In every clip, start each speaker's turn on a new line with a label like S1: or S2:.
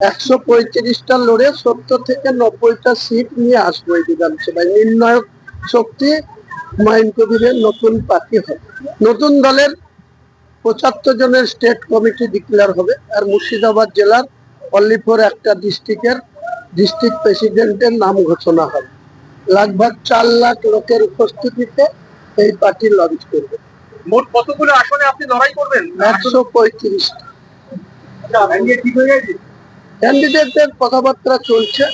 S1: 135টা লড়ে 70 থেকে 90টা সিট নিয়ে আসবো এই বিধানসভায়। নির্ণায়ক শক্তি হুমায়ুন কবিরের নতুন পার্টি হবে। নতুন দলের 75 জনের স্টেট কমিটি ডিক্লেয়ার হবে। আর মুর্শিদাবাদ জেলার অনলি ফর একটা ডিস্ট্রিক্টের ডিস্ট্রিক্ট প্রেসিডেন্টের নাম ঘোষণা হবে। लगभग 4 লাখ লোকের উপস্থিতিতে এই পার্টি লঞ্চ করবে।
S2: মোট কতগুলো আসনে আপনি লড়াই করবেন?
S1: 135টা। ক্যান্ডিডেটদের কথাবার্তা চলছে।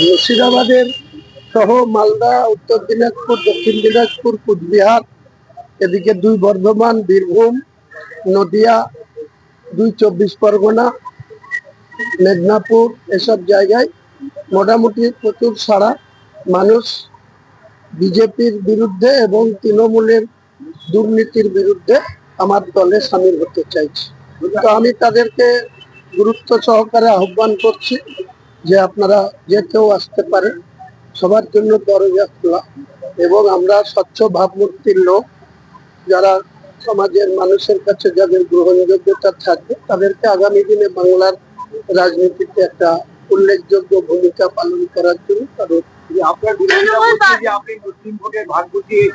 S1: মুর্শিদাবাদের সহ মালদা, উত্তর দিনাজপুর, দক্ষিণ দিনাজপুর, কুচবিহার, এদিকে 2 বর্ধমান, বীরভূম, নদিয়া, 2 24 পরগনা, মেদিনীপুর, এসব জায়গায় মোটামুটি প্রচুর সাড়া। মানুষ বিজেপির বিরুদ্ধে এবং তৃণমূলের দুর্নীতির বিরুদ্ধে আমার দলে সামিল হতে চাইছে। তো আমি তাদেরকে গুরুত্ব সহকারে আহ্বান করছি যে আপনারা যে কেউ আসতে পারেন, সবার জন্য দরজা খোলা। এবং আমরা স্বচ্ছ ভাবমূর্তির লোক, যারা সমাজের মানুষের কাছে যাদের গ্রহণযোগ্যতা থাকবে তাদেরকে আগামী দিনে বাংলার রাজনীতিতে একটা উল্লেখযোগ্য ভূমিকা পালন করার জন্য তাদের
S2: আপনার বিরোধীরা বলছে যে আপনি মুসলিম ভোটের ভাগ বসিয়ে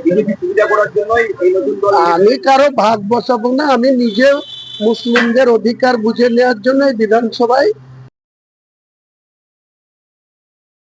S2: বিজেপি সুবিধা করার জন্যই এই নতুন দল।
S1: আমি কারো ভাগ বসাবো না। আমি নিজেও মুসলিমদের অধিকার বুঝে নেওয়ার জন্য বিধানসভায়